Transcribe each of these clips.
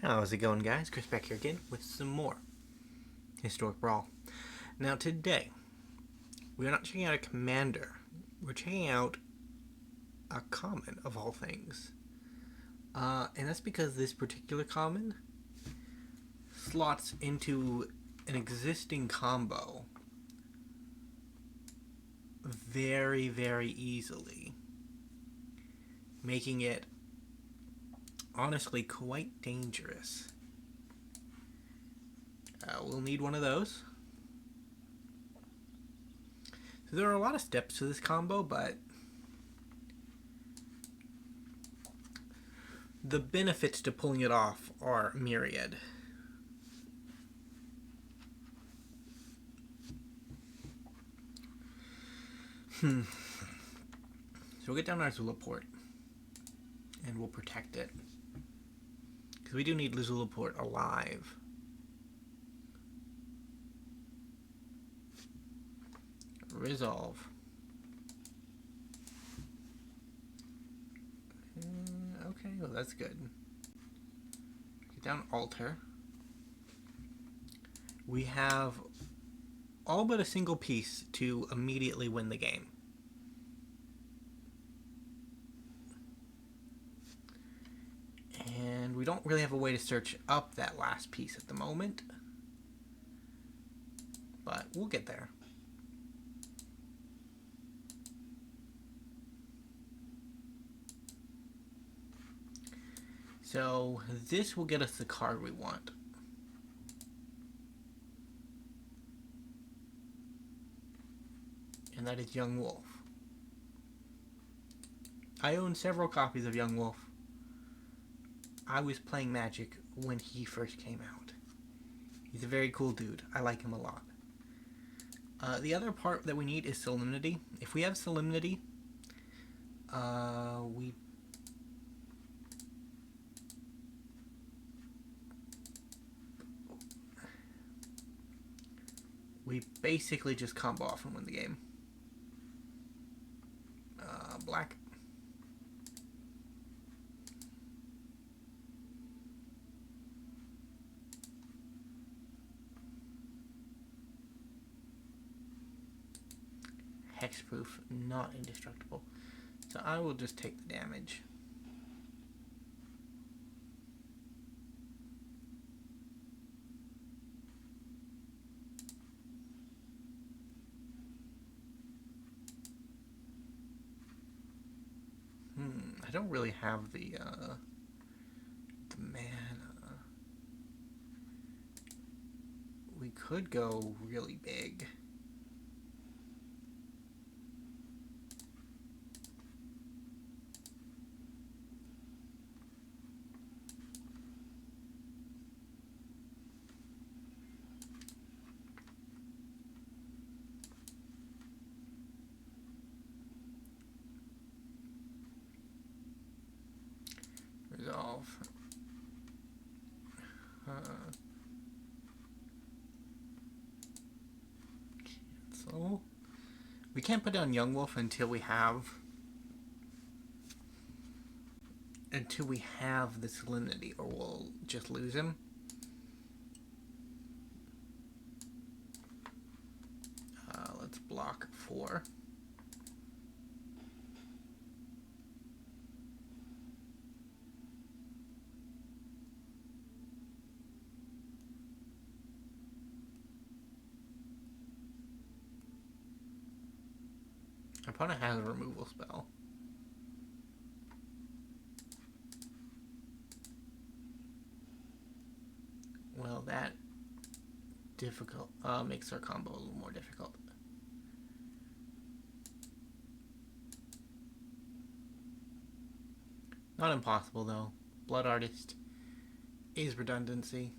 How's it going, guys? Chris back here again with some more Historic Brawl. Now today, we're not checking out a commander. We're checking out a common, of all things. And that's because this particular common slots into an existing combo very, very easily, making it honestly quite dangerous. We'll need one of those. So there are a lot of steps to this combo, but the benefits to pulling it off are myriad. So we'll get down our Zulaport and we'll protect it, because we do need Zulaport alive. Resolve. Okay, well that's good. Get down Altar. We have all but a single piece to immediately win the game. And we don't really have a way to search up that last piece at the moment, but we'll get there. So this will get us the card we want. And that is Yawgmoth. I own several copies of Yawgmoth. I was playing Magic when he first came out. He's a very cool dude. I like him a lot. The other part that we need is Solemnity. If we have Solemnity, we basically just combo off and win the game. Black. Hexproof, not indestructible. So I will just take the damage. I don't really have the mana. We could go really big. Resolve. Cancel. We can't put down Yawgmoth until we have the Solemnity, or we'll just lose him. Let's block 4. Our opponent has a removal spell. Well, that makes our combo a little more difficult. Not impossible though. Blood Artist is redundancy.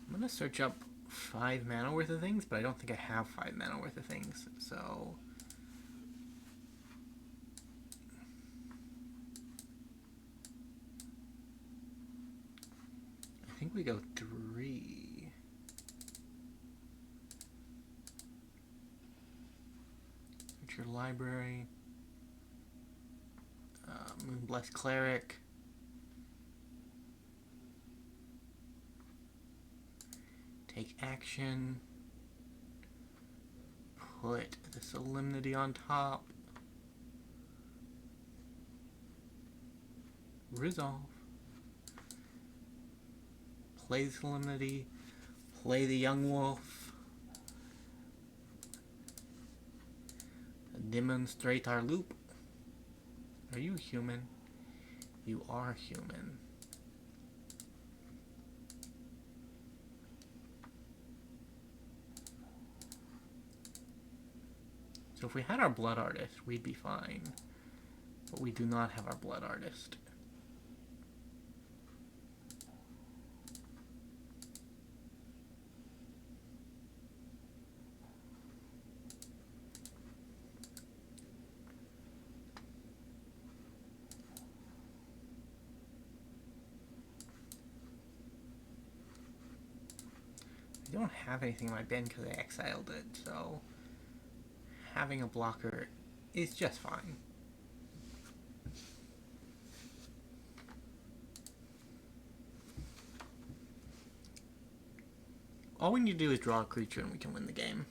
I'm gonna search up 5 mana worth of things, but I don't think I have 5 mana worth of things, so I think we go 3. Search your library. Moonblessed Cleric. Take action. Put the Solemnity on top. Resolve. Play the Solemnity. Play the Yawgmoth. Demonstrate our loop. Are you human? You are human. So if we had our Blood Artist, we'd be fine. But we do not have our Blood Artist. I don't have anything in my bin because I exiled it, so having a blocker is just fine. All we need to do is draw a creature and we can win the game.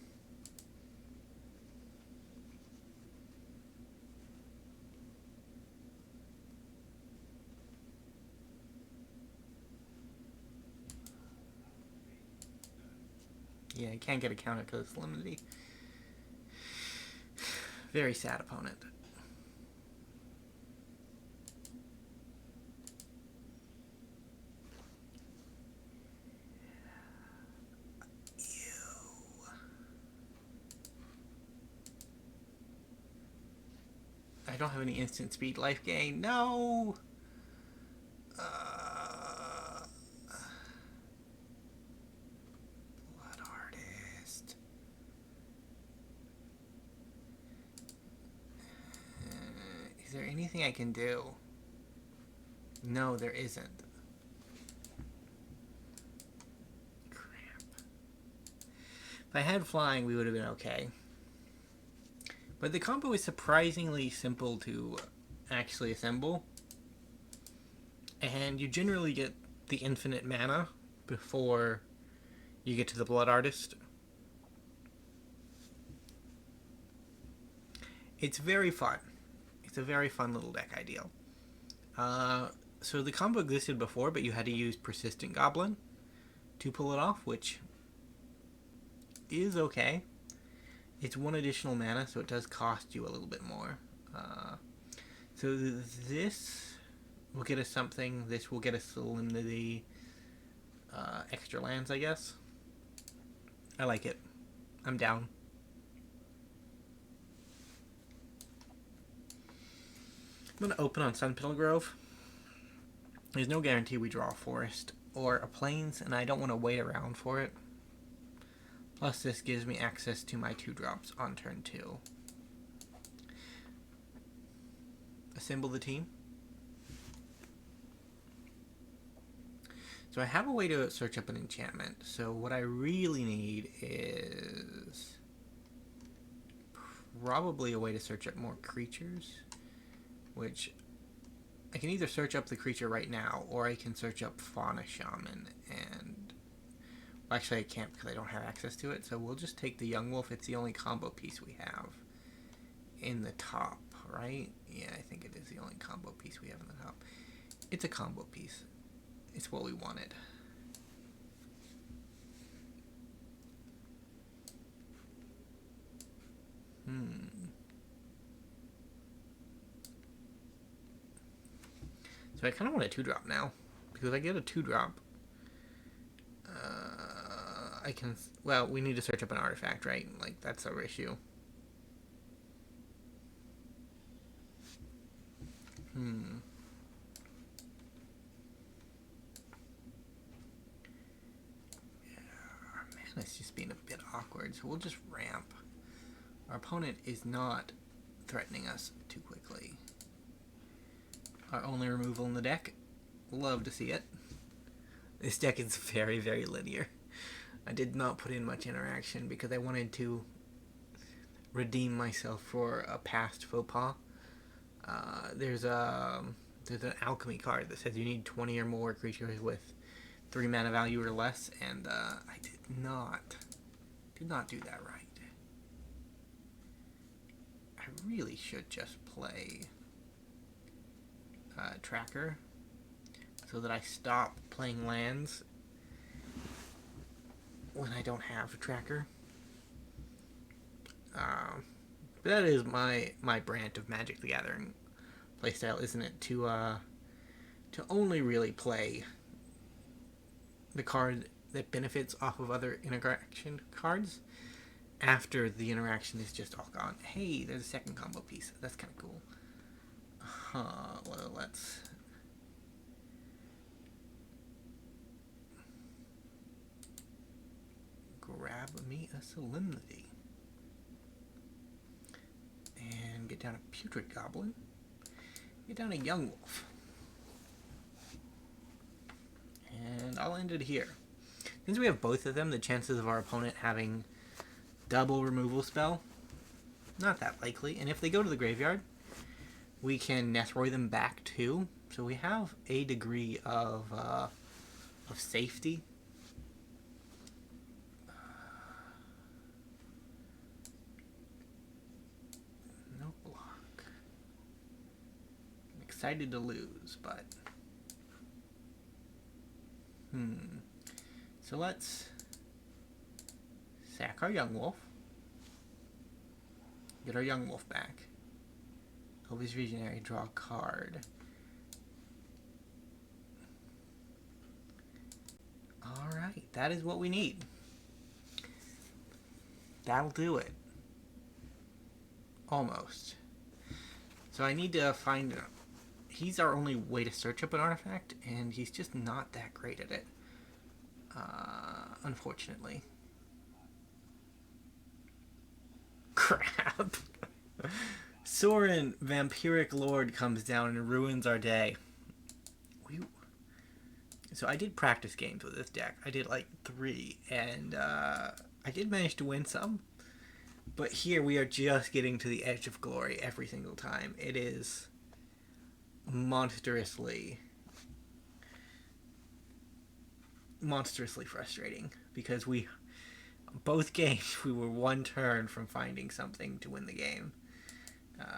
Yeah, I can't get a counter because it's Solemnity. Very sad opponent. I don't have any instant speed life gain. No! Blood Artist. Is there anything I can do? No, there isn't. Crap. If I had flying, we would have been okay. But the combo is surprisingly simple to actually assemble. And you generally get the infinite mana before you get to the Blood Artist. It's very fun. It's a very fun little deck ideal. So the combo existed before, but you had to use Persistent Goblin to pull it off, which is okay. It's one additional mana, so it does cost you a little bit more. So this will get us something. This will get us Solemnity. Extra lands, I guess. I like it. I'm down. I'm going to open on Sunpetal Grove. There's no guarantee we draw a forest or a plains, and I don't want to wait around for it. Plus, this gives me access to my 2-drops on turn 2. Assemble the team. So I have a way to search up an enchantment. So what I really need is probably a way to search up more creatures, which I can either search up the creature right now, or I can search up Fauna Shaman, and well, actually I can't because I don't have access to it, so we'll just take the Yawgmoth. It's the only combo piece we have in the top, right? Yeah, I think it is the only combo piece we have in the top. It's a combo piece. It's what we wanted. So I kind of want a 2-drop now, because I get a 2-drop. I can, well, we need to search up an artifact, right? Like, that's our issue. Our mana's just being a bit awkward, so we'll just ramp. Our opponent is not threatening us too quickly. Our only removal in the deck. Love to see it. This deck is very, very linear. I did not put in much interaction because I wanted to redeem myself for a past faux pas. There's an alchemy card that says you need 20 or more creatures with 3 mana value or less, and I did not do that right. I really should just play Tracker so that I stop playing lands when I don't have a Tracker. But that is my brand of Magic the Gathering playstyle, isn't it? To only really play the card that benefits off of other interaction cards after the interaction is just all gone. Hey, there's a second combo piece. That's kind of cool. Well, let's... grab me a Solemnity. And get down a Putrid Goblin. Get down a Yawgmoth. And I'll end it here. Since we have both of them, the chances of our opponent having double removal spell, not that likely. And if they go to the graveyard, we can Nethroi them back too. So we have a degree of safety. No block. I'm excited to lose, but... So let's sack our Yawgmoth. Get our Yawgmoth back. Elvish Visionary, draw a card. Alright, that is what we need. That'll do it. Almost. So I need to find... He's our only way to search up an artifact, and he's just not that great at it. Unfortunately. Crap. Sorin, Vampiric Lord, comes down and ruins our day. So I did practice games with this deck. I did like 3, and I did manage to win some. But here we are just getting to the edge of glory every single time. It is monstrously frustrating because both games we were one turn from finding something to win the game.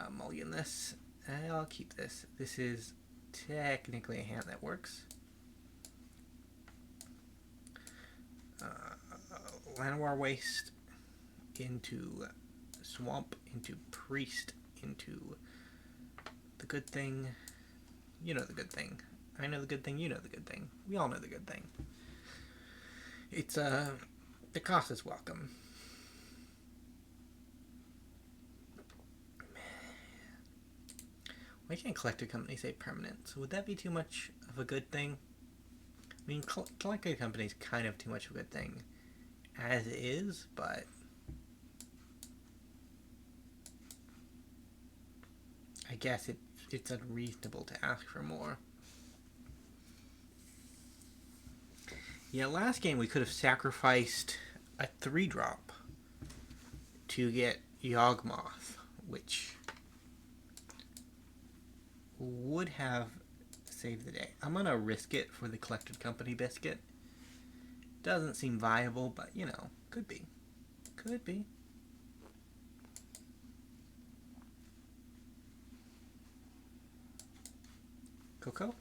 Mulligan this. I'll keep this. This is technically a hand that works. Llanowar Waste into Swamp, into Priest, into the good thing. You know the good thing. I know the good thing, you know the good thing. We all know the good thing. It's, the cost is welcome. Why can't Collector Company say permanent? So would that be too much of a good thing? I mean, Collector Company is kind of too much of a good thing as is, but I guess it's unreasonable to ask for more. Yeah, last game we could have sacrificed a 3-drop to get Yawgmoth, which would have saved the day. I'm gonna risk it for the Collected Company biscuit. Doesn't seem viable, but you know, could be. Could be. Coco?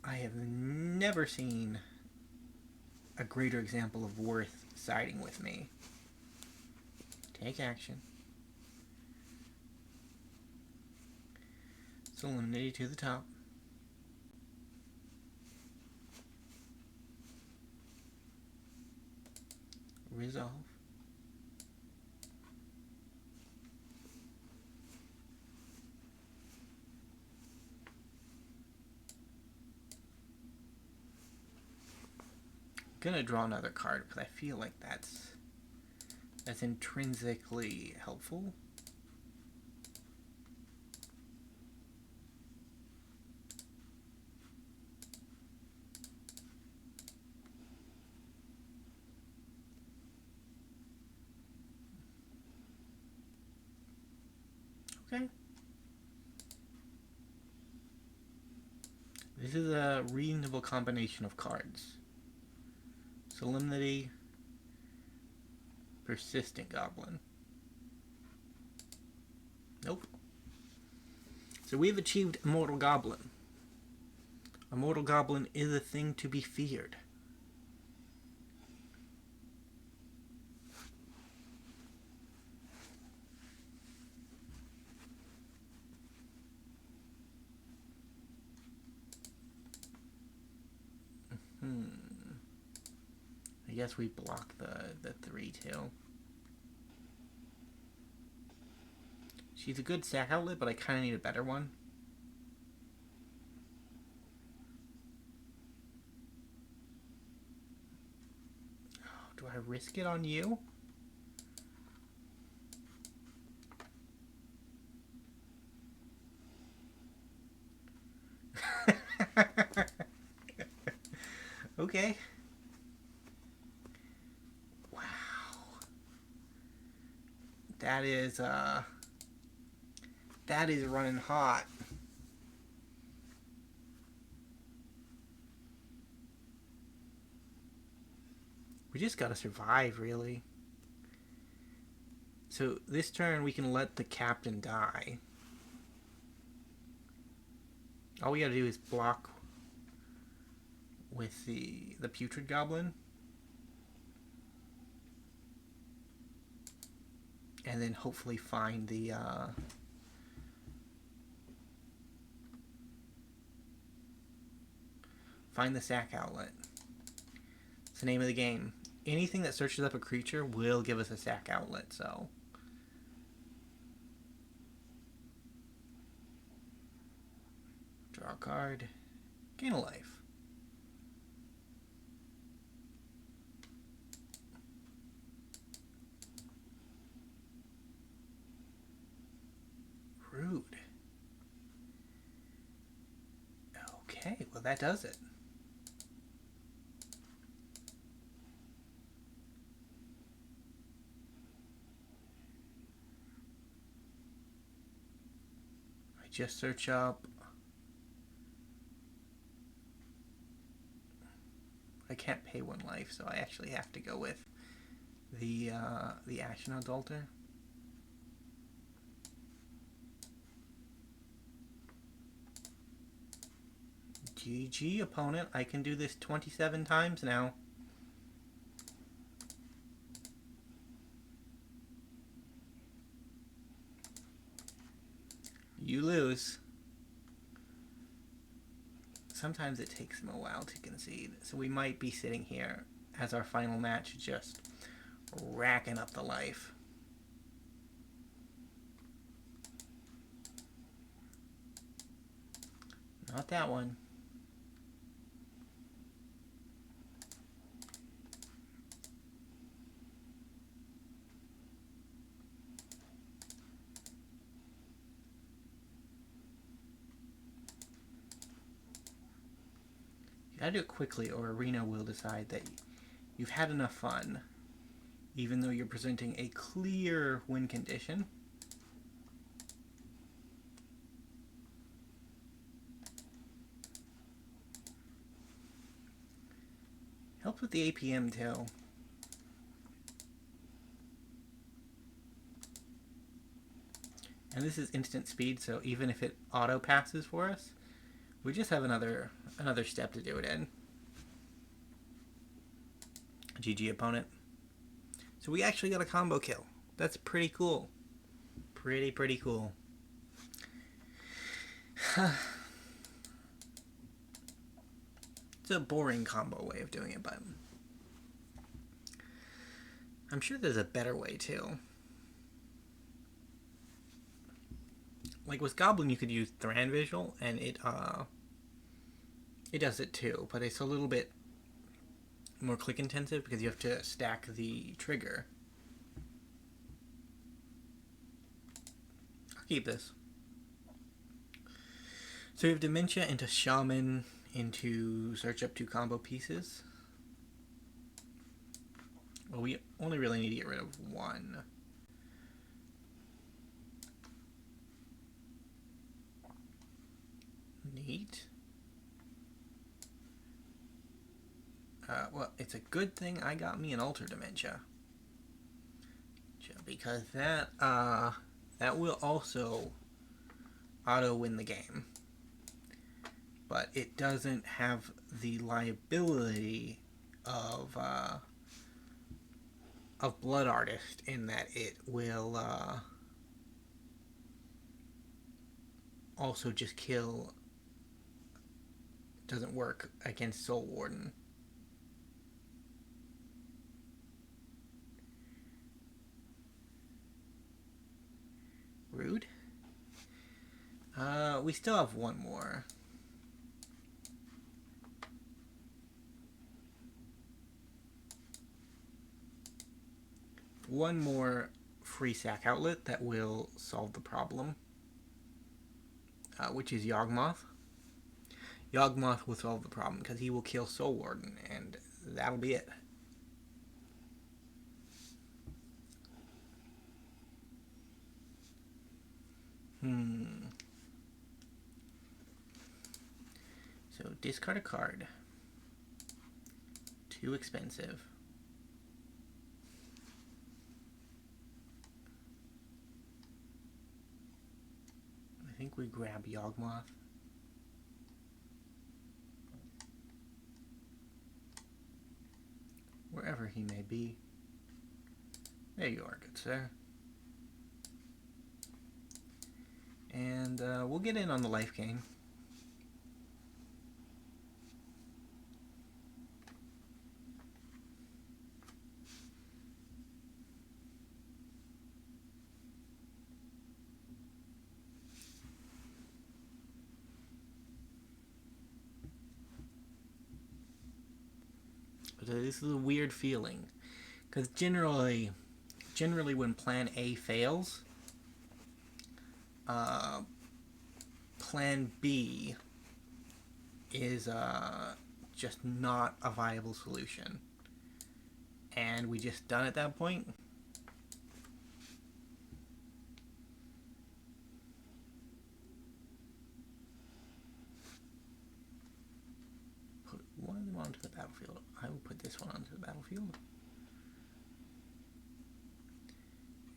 I have never seen a greater example of Worth siding with me. Take action. Solemnity to the top. Resolve. Gonna draw another card because I feel like that's intrinsically helpful. Okay. This is a reasonable combination of cards. Solemnity, Persistent Goblin. Nope. So we've achieved Immortal Goblin. Immortal Goblin is a thing to be feared. I guess we block the 3/2. She's a good sack outlet, but I kind of need a better one. Oh, do I risk it on you? Okay. Wow. That is running hot. We just gotta survive, really. So this turn we can let the captain die. All we gotta do is block with the Putrid Goblin. And then hopefully find the sack outlet. It's the name of the game. Anything that searches up a creature will give us a sack outlet, so. Draw a card. Gain a life. Rude. Okay, well that does it. I just search up. I can't pay 1 life, so I actually have to go with the Ashnod altar. GG, opponent. I can do this 27 times now. You lose. Sometimes it takes them a while to concede, so we might be sitting here as our final match just racking up the life. Not that one. You gotta do it quickly or Arena will decide that you've had enough fun, even though you're presenting a clear win condition. Helps with the APM too. And this is instant speed, so even if it auto passes for us, we just have another step to do it in. GG, opponent. So we actually got a combo kill. That's pretty cool. Pretty cool. It's a boring combo way of doing it, but I'm sure there's a better way too. Like with Goblin, you could use Thran Visual, and it does it too, but it's a little bit more click intensive because you have to stack the trigger. I'll keep this. So we have Dementia into Shaman into search up 2 combo pieces. Well, we only really need to get rid of 1. Neat. Well, it's a good thing I got me an Altar of Dementia. Because that will also auto-win the game. But it doesn't have the liability of Blood Artist in that it will also just kill. Doesn't work against Soul Warden. Rude. We still have one more. One more free sack outlet that will solve the problem, which is Yawgmoth. Yawgmoth will solve the problem because he will kill Soul Warden, and that'll be it. So discard a card. Too expensive. I think we grab Yawgmoth. Wherever he may be. There you are, good sir. And we'll get in on the life gain. This is a weird feeling, because generally when Plan A fails, Plan B is just not a viable solution, and we just done at that point. Put one of them onto the battlefield. I will put this one onto the battlefield.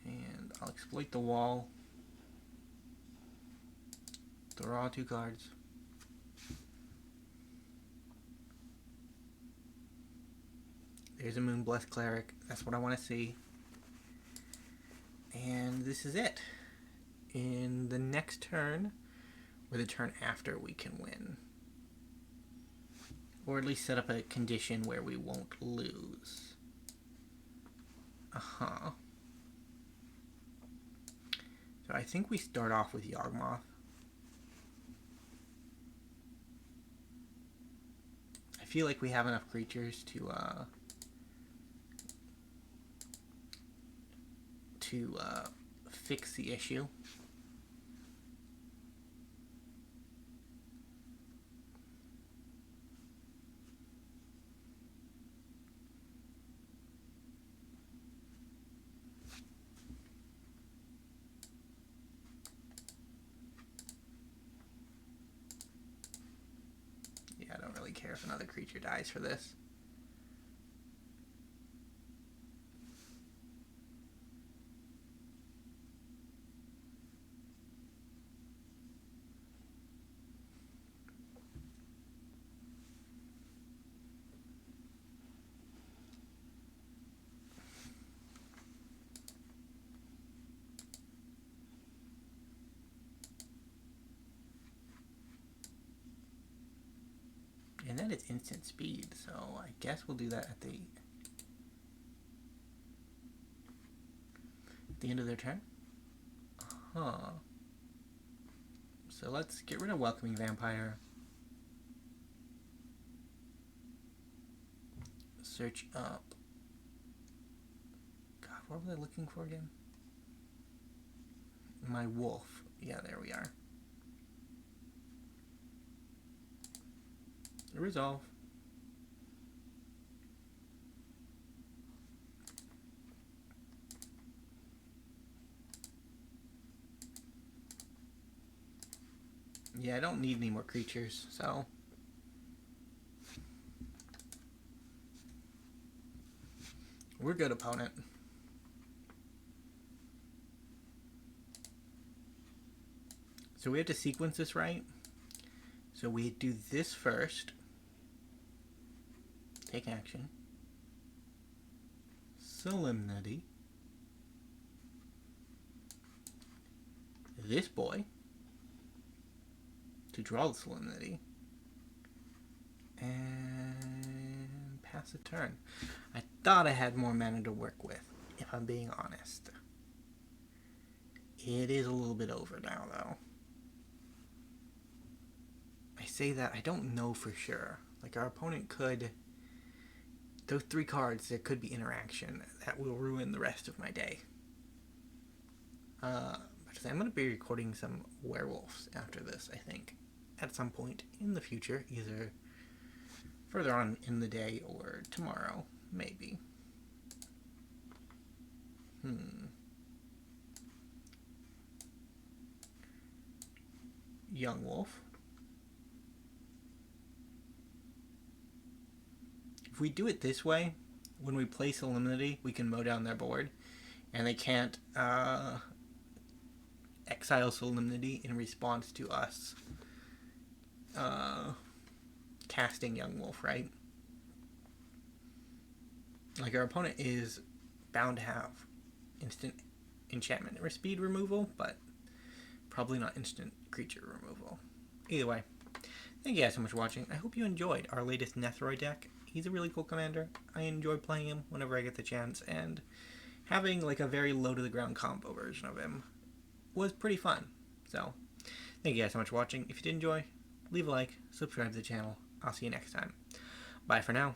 And I'll exploit the wall. Draw 2 cards. There's a Moonblessed Cleric. That's what I want to see. And this is it. In the next turn, or the turn after, we can win. Or at least set up a condition where we won't lose. So I think we start off with Yawgmoth. I feel like we have enough creatures to fix the issue. Yeah, I don't really care if another creature dies for this. And then it's instant speed, so I guess we'll do that at the end of their turn. So let's get rid of Welcoming Vampire. Search up. God, what was I looking for again? My wolf. Yeah, there we are. Resolve. Yeah, I don't need any more creatures, so... We're good, opponent. So we have to sequence this right. So we do this first. Take action. Solemnity. This boy. To draw the Solemnity. And pass a turn. I thought I had more mana to work with, if I'm being honest. It is a little bit over now, though. I say that, I don't know for sure. Like, our opponent could... Those 3 cards, there could be interaction that will ruin the rest of my day. But I'm going to be recording some werewolves after this, I think. At some point in the future, either further on in the day or tomorrow, maybe. Yawgmoth. If we do it this way, when we play Solemnity, we can mow down their board, and they can't exile Solemnity in response to us casting Yawgmoth, right? Like, our opponent is bound to have instant enchantment or speed removal, but probably not instant creature removal. Either way, thank you guys so much for watching. I hope you enjoyed our latest Nethroi deck. He's a really cool commander. I enjoy playing him whenever I get the chance, and having like a very low to the ground combo version of him was pretty fun. So, thank you guys so much for watching. If you did enjoy, leave a like, subscribe to the channel. I'll see you next time. Bye for now.